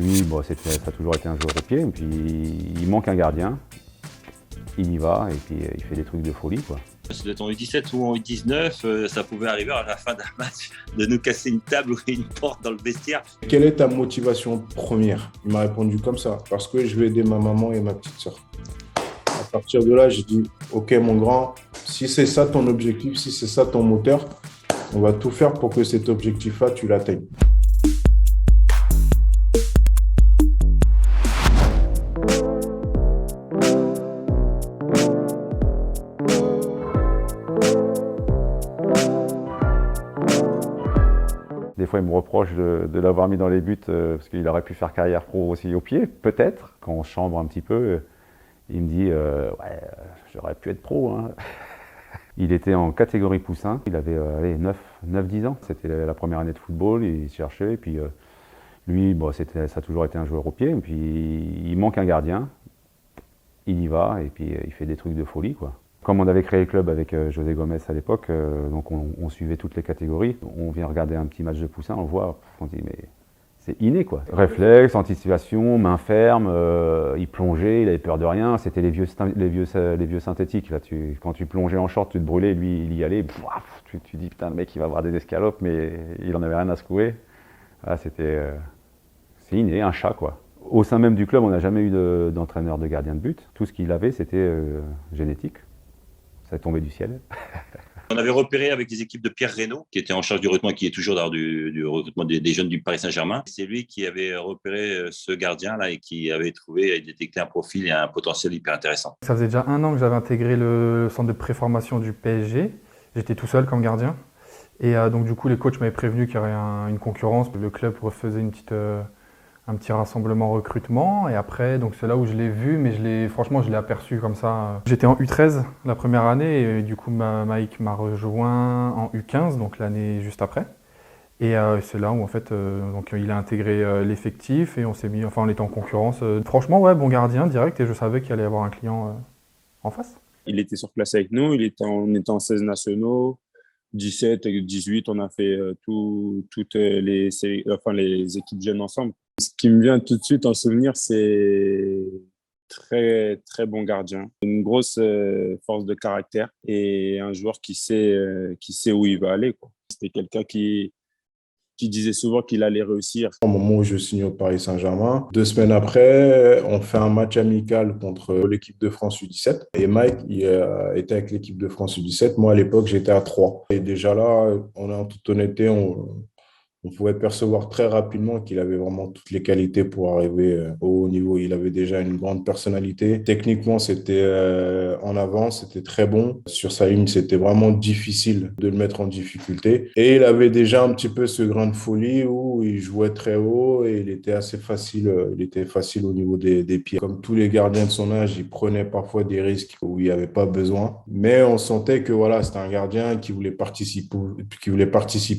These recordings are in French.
Lui, bon, ça a toujours été un joueur au pied, et puis il manque un gardien, il y va, et puis il fait des trucs de folie, quoi. Ça doit être en U17 ou en U19, ça pouvait arriver à la fin d'un match de nous casser une table ou une porte dans le vestiaire. Quelle est ta motivation première? Il m'a répondu comme ça, parce que je vais aider ma maman et ma petite sœur. À partir de là, j'ai dit, ok mon grand, si c'est ça ton objectif, si c'est ça ton moteur, on va tout faire pour que cet objectif-là, tu l'atteignes. Des fois, il me reproche de l'avoir mis dans les buts parce qu'il aurait pu faire carrière pro aussi au pied, peut-être. Quand on chambre un petit peu, il me dit ouais, j'aurais pu être pro, hein. Il était en catégorie poussin, il avait 9-10 ans. C'était la première année de football, il cherchait. Et puis lui, bon, ça a toujours été un joueur au pied. Et puis il manque un gardien, il y va et puis il fait des trucs de folie, quoi. Comme on avait créé le club avec José Gomez à l'époque, donc on suivait toutes les catégories. On vient regarder un petit match de poussin, on le voit, on dit mais c'est inné, quoi. Réflexe, anticipation, main ferme, il plongeait, il avait peur de rien. C'était les vieux synthétiques. Là, quand tu plongeais en short, tu te brûlais, lui il y allait. Tu dis putain, le mec il va avoir des escalopes, mais il en avait rien à secouer. Ah, c'est inné, un chat, quoi. Au sein même du club, on n'a jamais eu d'entraîneur de gardien de but. Tout ce qu'il avait, c'était génétique. Ça tombait du ciel. On avait repéré avec les équipes de Pierre Reynaud, qui était en charge du recrutement, qui est toujours dans du recrutement des jeunes du Paris Saint-Germain. C'est lui qui avait repéré ce gardien-là et qui avait trouvé et détecté un profil et un potentiel hyper intéressant. Ça faisait déjà 1 an que j'avais intégré le centre de préformation du PSG. J'étais tout seul comme gardien. Et donc du coup, les coachs m'avaient prévenu qu'il y aurait une concurrence. Le club refaisait un petit rassemblement recrutement. Et après, donc c'est là où je l'ai vu, mais franchement, je l'ai aperçu comme ça. J'étais en U13 la première année et du coup, Mike m'a rejoint en U15, donc l'année juste après. Et c'est là où en fait, donc, il a intégré l'effectif et on était en concurrence. Franchement, ouais, bon gardien direct et je savais qu'il allait y avoir un client en face. Il était sur place avec nous, on était en 16 nationaux, 17 et 18, on a fait toutes les équipes jeunes ensemble. Ce qui me vient tout de suite en souvenir, c'est très, très bon gardien, une grosse force de caractère et un joueur qui sait où il va aller, quoi. C'était quelqu'un qui disait souvent qu'il allait réussir. Au moment où je signe au Paris Saint-Germain, 2 semaines après, on fait un match amical contre l'équipe de France U17. Et Mike, il était avec l'équipe de France U17. Moi, à l'époque, j'étais à 3. Et déjà là, en toute honnêteté, on pouvait percevoir très rapidement qu'il avait vraiment toutes les qualités pour arriver au haut niveau. Il avait déjà une grande personnalité. Techniquement, c'était en avance, c'était très bon. Sur sa ligne, c'était vraiment difficile de le mettre en difficulté. Et il avait déjà un petit peu ce grain de folie où il jouait très haut et il était assez facile. Il était facile au niveau des pieds. Comme tous les gardiens de son âge, il prenait parfois des risques où il n'y avait pas besoin. Mais on sentait que voilà, c'était un gardien qui voulait participer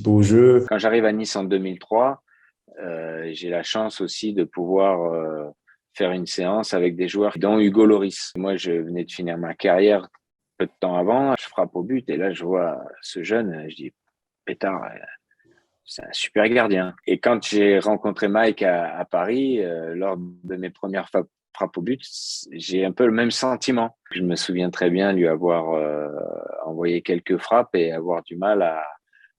au jeu. Quand j'arrive à Nice en 2003, j'ai la chance aussi de pouvoir faire une séance avec des joueurs dont Hugo Lloris. Moi, je venais de finir ma carrière peu de temps avant, je frappe au but et là, je vois ce jeune, je dis, pétard, c'est un super gardien. Et quand j'ai rencontré Mike à Paris, lors de mes premières frappes au but, j'ai un peu le même sentiment. Je me souviens très bien lui avoir envoyé quelques frappes et avoir du mal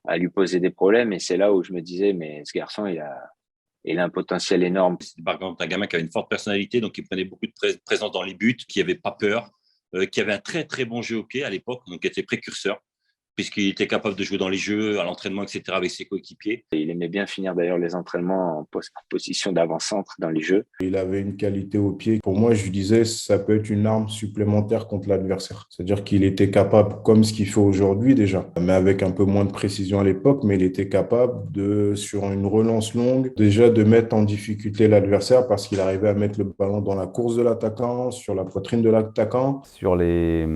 à lui poser des problèmes. Et c'est là où je me disais, mais ce garçon, il a un potentiel énorme. C'était par exemple un gamin qui avait une forte personnalité, donc qui prenait beaucoup de présence dans les buts, qui n'avait pas peur, qui avait un très très bon jeu au pied à l'époque, donc qui était précurseur, puisqu'il était capable de jouer dans les jeux, à l'entraînement, etc., avec ses coéquipiers. Il aimait bien finir d'ailleurs les entraînements en position d'avant-centre dans les jeux. Il avait une qualité au pied. Pour moi, je lui disais, ça peut être une arme supplémentaire contre l'adversaire. C'est-à-dire qu'il était capable, comme ce qu'il fait aujourd'hui déjà, mais avec un peu moins de précision à l'époque, mais il était capable sur une relance longue, déjà de mettre en difficulté l'adversaire parce qu'il arrivait à mettre le ballon dans la course de l'attaquant, sur la poitrine de l'attaquant. Sur les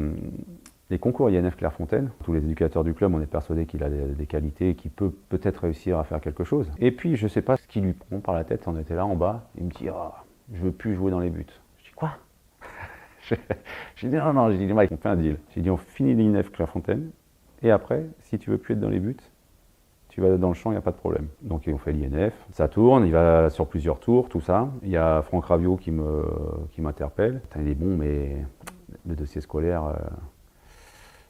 concours INF Clairefontaine, tous les éducateurs du club, on est persuadés qu'il a des qualités et qu'il peut peut-être réussir à faire quelque chose. Et puis, je ne sais pas ce qui lui prend par la tête, on était là en bas, il me dit « je veux plus jouer dans les buts ». Je dis « quoi ?» J'ai dit « non, j'ai dit Mike, on fait un deal ». J'ai dit « on finit l'INF Clairefontaine et après, si tu veux plus être dans les buts, tu vas dans le champ, il n'y a pas de problème. Donc on fait l'INF, ça tourne, il va sur plusieurs tours, tout ça. Il y a Franck Raviot qui m'interpelle. Putain, il est bon, mais le dossier scolaire,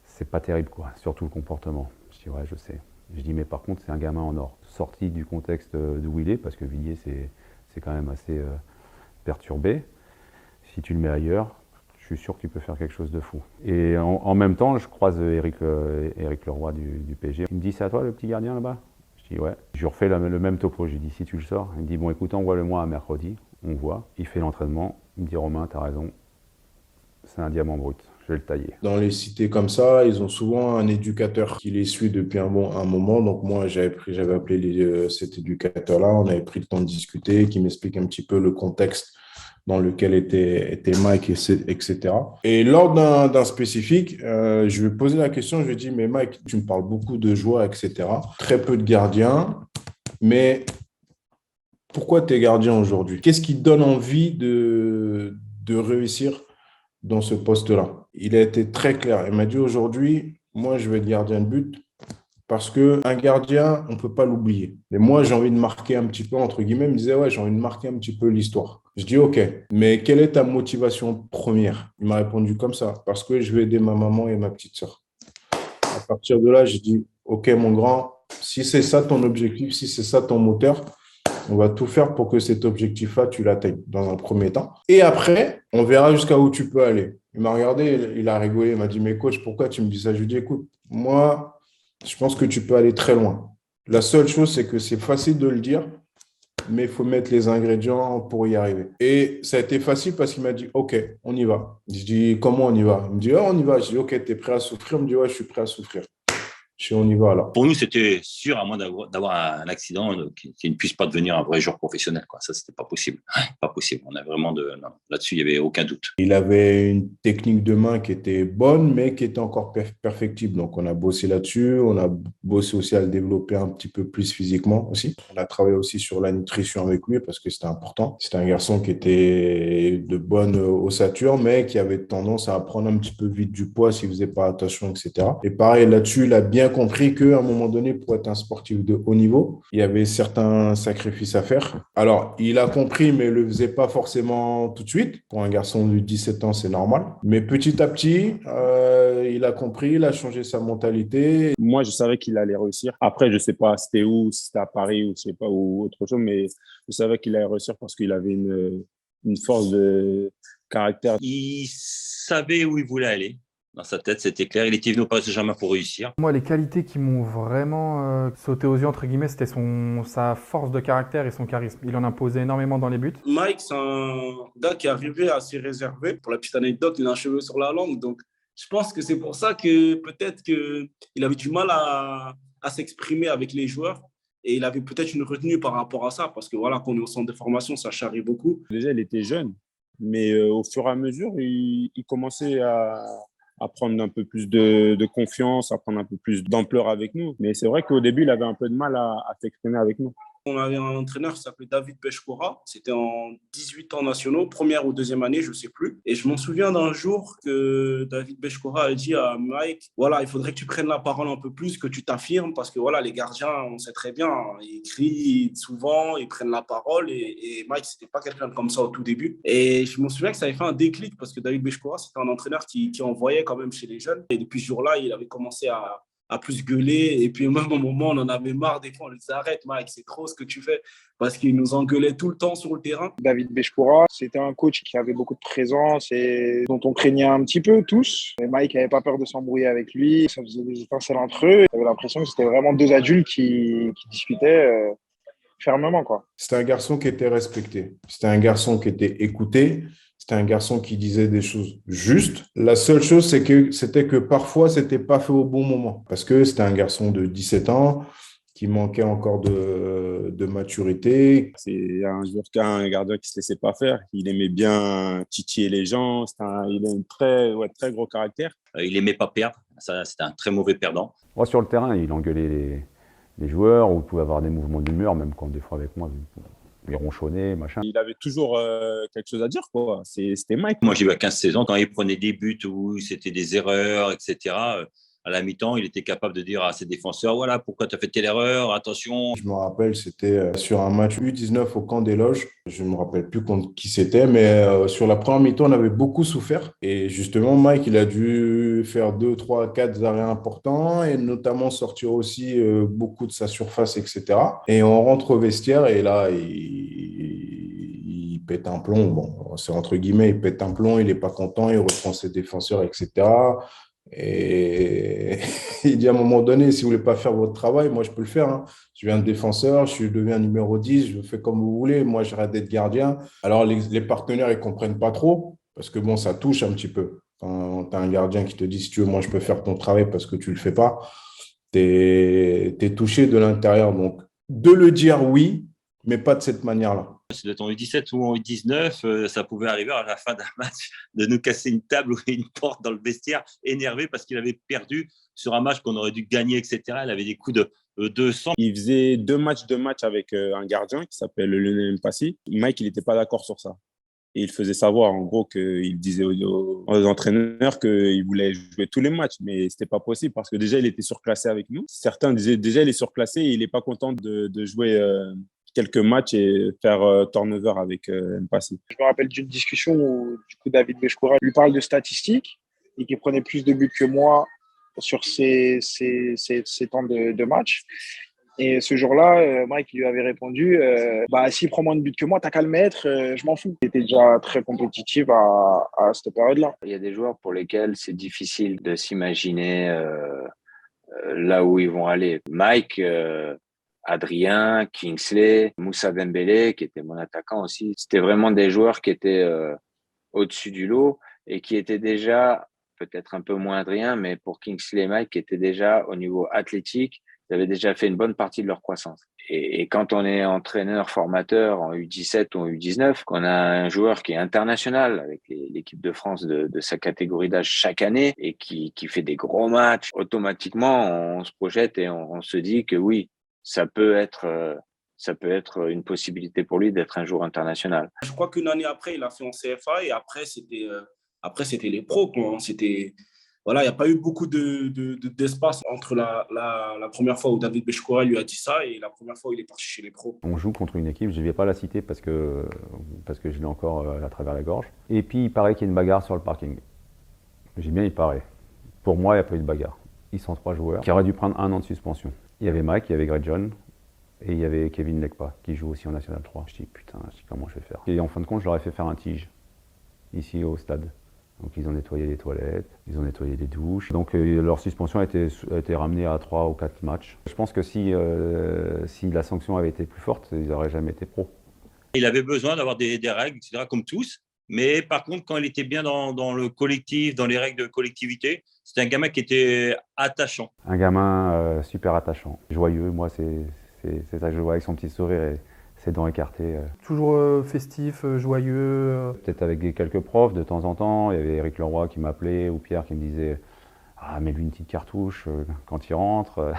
c'est pas terrible, quoi. Surtout le comportement. Je dis, ouais, je sais. Je dis, mais par contre, c'est un gamin en or. Sorti du contexte d'où il est, parce que Villiers, c'est quand même assez perturbé. Si tu le mets ailleurs, je suis sûr que tu peux faire quelque chose de fou. Et en même temps, je croise Éric Leroy du PSG. Il me dit, c'est à toi le petit gardien là-bas? Je dis, ouais. Je lui refais le même topo. Je lui dis, si tu le sors. Il me dit, bon, écoute, envoie-le-moi un mercredi. On voit. Il fait l'entraînement. Il me dit, Romain, t'as raison. C'est un diamant brut. Je vais le tailler. Dans les cités comme ça, ils ont souvent un éducateur qui les suit depuis un moment. Donc moi, j'avais appelé cet éducateur-là. On avait pris le temps de discuter, qui m'explique un petit peu le contexte dans lequel était Mike, etc. Et lors d'un spécifique, je lui ai posé la question, je lui ai dit, mais Mike, tu me parles beaucoup de joie, etc. Très peu de gardiens, mais pourquoi tu es gardien aujourd'hui? Qu'est-ce qui te donne envie de réussir dans ce poste-là? Il a été très clair. Il m'a dit, aujourd'hui, moi, je vais être gardien de but parce qu'un gardien, on ne peut pas l'oublier. Et moi, j'ai envie de marquer un petit peu, entre guillemets, il me disait, ouais, j'ai envie de marquer un petit peu l'histoire. Je dis, OK, mais quelle est ta motivation première? Il m'a répondu comme ça, parce que je vais aider ma maman et ma petite sœur. À partir de là, j'ai dit, OK, mon grand, si c'est ça ton objectif, si c'est ça ton moteur, on va tout faire pour que cet objectif-là, tu l'atteignes dans un premier temps. Et après, on verra jusqu'à où tu peux aller. Il m'a regardé, il a rigolé, il m'a dit, mais coach, pourquoi tu me dis ça? Je lui ai dit, écoute, moi, je pense que tu peux aller très loin. La seule chose, c'est que c'est facile de le dire, mais il faut mettre les ingrédients pour y arriver. Et ça a été facile parce qu'il m'a dit, OK, on y va. Je dis, comment on y va? Il me dit, oh, on y va. Je dis, OK, tu es prêt à souffrir? Il me dit, ouais, je suis prêt à souffrir. Je dis, on y va alors. Pour nous, c'était sûr, à moins d'avoir un accident qui ne puisse pas devenir un vrai joueur professionnel, quoi. Ça, c'était pas possible. Pas possible. On a vraiment non. Là-dessus, il n'y avait aucun doute. Il avait une technique de main qui était bonne, mais qui était encore perfectible. Donc, on a bossé là-dessus. On a bossé aussi à le développer un petit peu plus physiquement aussi. On a travaillé aussi sur la nutrition avec lui parce que c'était important. C'était un garçon qui était de bonne ossature, mais qui avait tendance à prendre un petit peu vite du poids s'il ne faisait pas attention, etc. Et pareil, là-dessus, il a bien compris qu'à un moment donné, pour être un sportif de haut niveau, il y avait certains sacrifices à faire. Alors, il a compris, mais il ne le faisait pas forcément tout de suite. Pour un garçon de 17 ans, c'est normal. Mais petit à petit, il a compris, il a changé sa mentalité. Moi, je savais qu'il allait réussir. Après, je ne sais pas c'était où, si c'était à Paris ou je sais pas, ou autre chose, mais je savais qu'il allait réussir parce qu'il avait une force de caractère. Il savait où il voulait aller. Dans sa tête, c'était clair. Il était venu au Paris Saint-Germain pour réussir. Moi, les qualités qui m'ont vraiment sauté aux yeux, entre guillemets, c'était sa force de caractère et son charisme. Il en imposait énormément dans les buts. Mike, c'est un gars qui est arrivé assez réservé. Pour la petite anecdote, il a un cheveu sur la langue. Donc, je pense que c'est pour ça que peut-être qu'il avait du mal à s'exprimer avec les joueurs. Et il avait peut-être une retenue par rapport à ça. Parce que voilà, quand on est au centre de formation, ça charrie beaucoup. Déjà, il était jeune. Mais au fur et à mesure, il commençait à prendre un peu plus de confiance, à prendre un peu plus d'ampleur avec nous. Mais c'est vrai qu'au début, il avait un peu de mal à s'exprimer avec nous. On avait un entraîneur qui s'appelait David Bechkora. C'était en 18 ans nationaux, première ou deuxième année, je ne sais plus. Et je m'en souviens d'un jour que David Bechkora a dit à Mike, voilà, il faudrait que tu prennes la parole un peu plus, que tu t'affirmes, parce que voilà, les gardiens, on sait très bien, ils crient souvent, ils prennent la parole. Et Mike, ce n'était pas quelqu'un comme ça au tout début. Et je me souviens que ça avait fait un déclic, parce que David Bechkora, c'était un entraîneur qui envoyait quand même chez les jeunes. Et depuis ce jour-là, il avait commencé à plus gueuler. Et puis, même au moment, on en avait marre. Des fois, on lui disait, arrête, Mike, c'est trop ce que tu fais. Parce qu'il nous engueulait tout le temps sur le terrain. David Bechkora, c'était un coach qui avait beaucoup de présence et dont on craignait un petit peu tous. Et Mike n'avait pas peur de s'embrouiller avec lui. Ça faisait des étincelles entre eux. J'avais l'impression que c'était vraiment deux adultes qui discutaient fermement, quoi. C'était un garçon qui était respecté. C'était un garçon qui était écouté. C'était un garçon qui disait des choses justes. La seule chose, c'était que parfois, ce n'était pas fait au bon moment. Parce que c'était un garçon de 17 ans qui manquait encore de maturité. C'est un gardien qui ne se laissait pas faire. Il aimait bien titiller les gens. Il a un très gros caractère. Il n'aimait pas perdre. Ça, c'était un très mauvais perdant. Moi, sur le terrain, il engueulait les joueurs, ou il pouvait avoir des mouvements d'humeur, même quand des fois avec moi, il ronchonnait, machin. Il avait toujours quelque chose à dire, quoi. C'était Mike. Moi, j'ai eu à 15-16 ans, quand il prenait des buts où c'était des erreurs, etc. à la mi-temps, il était capable de dire à ses défenseurs, voilà, pourquoi tu as fait telle erreur, attention. Je me rappelle, c'était sur un match U19 au Camp des Loges. Je ne me rappelle plus contre qui c'était, mais sur la première mi-temps, on avait beaucoup souffert. Et justement, Mike, il a dû faire 2, 3, 4 arrêts importants et notamment sortir aussi beaucoup de sa surface, etc. Et on rentre au vestiaire et là, il pète un plomb. Bon, c'est entre guillemets, il pète un plomb, il n'est pas content, il reprend ses défenseurs, etc. Et il dit à un moment donné, si vous ne voulez pas faire votre travail, moi je peux le faire, hein. Je suis un défenseur, je deviens numéro 10, je fais comme vous voulez, moi j'arrête d'être gardien. Alors les partenaires, ils ne comprennent pas trop, parce que bon, ça touche un petit peu. Quand tu as un gardien qui te dit, si tu veux, moi je peux faire ton travail parce que tu ne le fais pas, tu es touché de l'intérieur. Donc, de le dire oui, mais pas de cette manière-là. C'est en U17 ou en U19, ça pouvait arriver à la fin d'un match de nous casser une table ou une porte dans le vestiaire, énervé parce qu'il avait perdu sur un match qu'on aurait dû gagner, etc. Il avait des coups de 200. Il faisait deux matchs avec un gardien qui s'appelle Lionel Mpassi. Mike, il n'était pas d'accord sur ça. Et il faisait savoir, en gros, qu'il disait aux entraîneurs qu'il voulait jouer tous les matchs. Mais ce n'était pas possible parce que déjà, il était surclassé avec nous. Certains disaient déjà, il est surclassé et il n'est pas content de jouer quelques matchs et faire turnover avec Mpassi. Je me rappelle d'une discussion où du coup, David Bechkoura lui parle de statistiques et qu'il prenait plus de buts que moi sur ces temps de match. Et ce jour-là, Mike lui avait répondu s'il prend moins de buts que moi, t'as qu'à le mettre, je m'en fous. Il était déjà très compétitif à cette période-là. Il y a des joueurs pour lesquels c'est difficile de s'imaginer là où ils vont aller. Mike, Adrien, Kingsley, Moussa Dembélé, qui était mon attaquant aussi. C'était vraiment des joueurs qui étaient au-dessus du lot et qui étaient déjà, peut-être un peu moins Adrien, mais pour Kingsley et Mike, qui étaient déjà au niveau athlétique, ils avaient déjà fait une bonne partie de leur croissance. Et quand on est entraîneur, formateur en U17 ou en U19, qu'on a un joueur qui est international avec l'équipe de France de sa catégorie d'âge chaque année et qui fait des gros matchs, automatiquement, on se projette et on se dit que oui, ça peut être une possibilité pour lui d'être un joueur international. Je crois qu'une année après, il a fait en CFA et après, c'était les pros, quoi. Voilà, il n'y a pas eu beaucoup d'espace entre la première fois où David Bechkoura lui a dit ça et la première fois où il est parti chez les pros. On joue contre une équipe, je ne vais pas la citer parce que je l'ai encore à travers la gorge. Et puis il paraît qu'il y a une bagarre sur le parking. J'ai bien, il paraît. Pour moi, il n'y a pas eu de bagarre. Ils sont 3 joueurs qui auraient dû prendre 1 an de suspension. Il y avait Mike, il y avait Greg John et il y avait Kevin Lekpa qui joue aussi en National 3. Je dis putain, comment je vais faire? Et en fin de compte, je leur ai fait faire un tige ici au stade. Donc ils ont nettoyé les toilettes, ils ont nettoyé les douches. Donc leur suspension a été ramenée à 3 ou 4 matchs. Je pense que si la sanction avait été plus forte, ils n'auraient jamais été pros. Il avait besoin d'avoir des règles, etc., comme tous. Mais par contre, quand il était bien dans le collectif, dans les règles de collectivité, c'était un gamin qui était attachant. Un gamin super attachant, joyeux. Moi, c'est ça que je vois avec son petit sourire et ses dents écartées. Toujours festif, joyeux. Peut-être avec quelques profs de temps en temps. Il y avait Eric Leroy qui m'appelait ou Pierre qui me disait « Ah, mets-lui une petite cartouche quand il rentre. »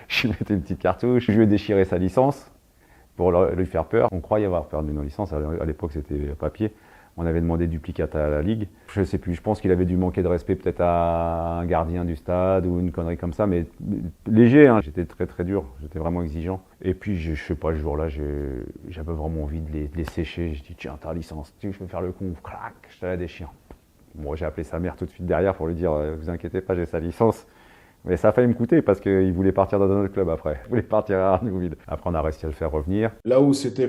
Je lui mettais une petite cartouche. Je lui ai déchiré sa licence pour lui faire peur. On croyait avoir perdu nos licences. À l'époque, c'était papier. On avait demandé duplicat à la Ligue. Je ne sais plus, je pense qu'il avait dû manquer de respect peut-être à un gardien du stade ou une connerie comme ça, mais léger, hein. J'étais très très dur, j'étais vraiment exigeant. Et puis, je sais pas, ce jour-là, j'avais vraiment envie de les sécher. Je dis, tiens, ta licence, je peux faire le con, clac, je te la déchire. Bon, j'ai appelé sa mère tout de suite derrière pour lui dire, vous inquiétez pas, j'ai sa licence. Mais ça a failli me coûter parce qu'il voulait partir dans un autre club après. Il voulait partir à Arnouville. Après, on a réussi à le faire revenir. Là où c'était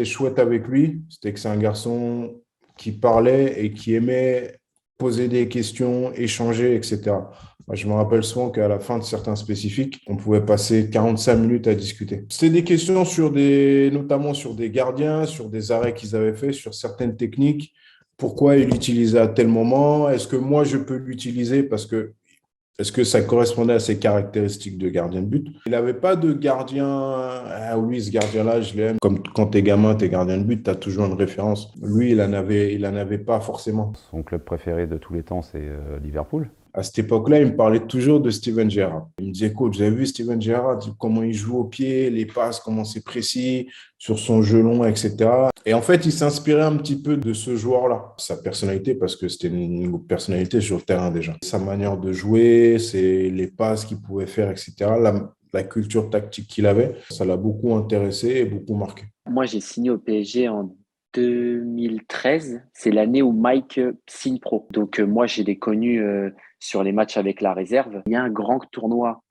chouette avec lui, c'était que c'est un garçon qui parlait et qui aimait poser des questions, échanger, etc. Moi, je me rappelle souvent qu'à la fin de certains spécifiques, on pouvait passer 45 minutes à discuter. C'était des questions notamment sur des gardiens, sur des arrêts qu'ils avaient faits, sur certaines techniques. Pourquoi il l'utilisait à tel moment? Est-ce que moi, je peux l'utiliser est-ce que ça correspondait à ses caractéristiques de gardien de but? Il n'avait pas de gardien, ah oui, ce gardien-là, je l'aime. Comme quand t'es gamin, t'es gardien de but, t'as toujours une référence. Lui, il en avait pas forcément. Son club préféré de tous les temps, c'est Liverpool. À cette époque-là, il me parlait toujours de Steven Gerrard. Il me disait, coach, vous avez vu Steven Gerrard, comment il joue au pied, les passes, comment c'est précis, sur son jeu long, etc. Et en fait, il s'inspirait un petit peu de ce joueur-là. Sa personnalité, parce que c'était une personnalité sur le terrain déjà. Sa manière de jouer, c'est les passes qu'il pouvait faire, etc. La culture tactique qu'il avait, ça l'a beaucoup intéressé et beaucoup marqué. Moi, j'ai signé au PSG en 2013. C'est l'année où Mike signe pro. Donc, moi, je l'ai connu sur les matchs avec la réserve. Il y a un grand tournoi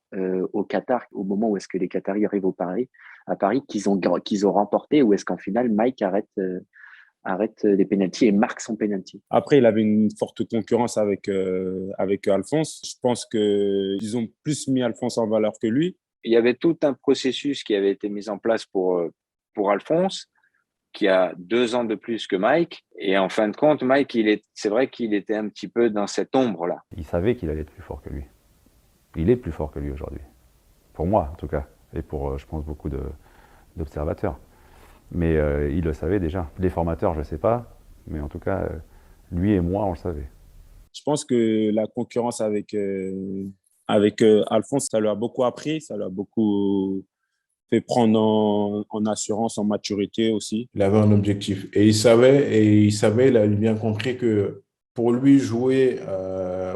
au Qatar, au moment où est-ce que les Qataris arrivent à Paris, qu'ils ont remporté, où est-ce qu'en finale, Mike arrête des pénaltys et marque son pénalty. Après, il avait une forte concurrence avec Alphonse. Je pense qu'ils ont plus mis Alphonse en valeur que lui. Il y avait tout un processus qui avait été mis en place pour Alphonse, qui a 2 ans de plus que Mike. Et en fin de compte, Mike, c'est vrai qu'il était un petit peu dans cette ombre-là. Il savait qu'il allait être plus fort que lui. Il est plus fort que lui aujourd'hui. Pour moi, en tout cas. Et pour, je pense, beaucoup d'observateurs. Mais il le savait déjà. Les formateurs, je ne sais pas. Mais en tout cas, lui et moi, on le savait. Je pense que la concurrence avec Alphonse, ça lui a beaucoup appris. Ça lui a beaucoup fait prendre en assurance, en maturité aussi. Il avait un objectif. Et il a bien compris que pour lui, jouer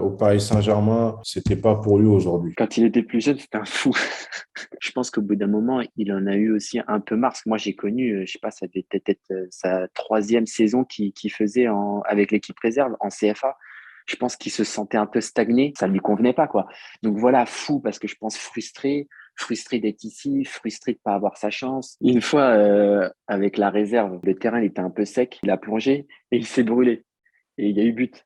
au Paris Saint-Germain, c'était pas pour lui aujourd'hui. Quand il était plus jeune, c'était un fou. Je pense qu'au bout d'un moment, il en a eu aussi un peu marre. Parce que moi, j'ai connu, je sais pas, ça devait être sa 3e saison qu'il faisait avec l'équipe réserve en CFA. Je pense qu'il se sentait un peu stagné. Ça ne lui convenait pas, quoi. Donc voilà, fou, parce que je pense frustré d'être ici, frustré de ne pas avoir sa chance. Une fois, avec la réserve, le terrain il était un peu sec. Il a plongé et il s'est brûlé. Et il y a eu but.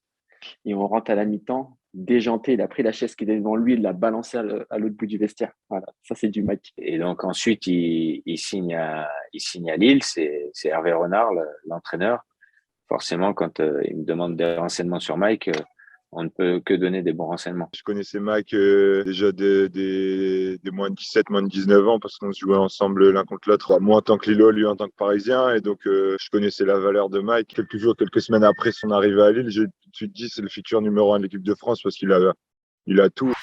Et on rentre à la mi-temps, déjanté, il a pris la chaise qui était devant lui, il l'a balancée à l'autre bout du vestiaire. Voilà, ça c'est du match. Et donc ensuite, il signe à Lille, c'est Hervé Renard, l'entraîneur. Forcément, quand il me demande des renseignements sur Mike, on ne peut que donner des bons renseignements. Je connaissais Mike déjà des moins de 17, moins de 19 ans parce qu'on se jouait ensemble l'un contre l'autre. Moi en tant que Lillois, lui en tant que Parisien. Et donc, je connaissais la valeur de Mike. Quelques semaines après son arrivée à Lille, j'ai tout de suite dit c'est le futur numéro 1 de l'équipe de France parce qu'il a tout.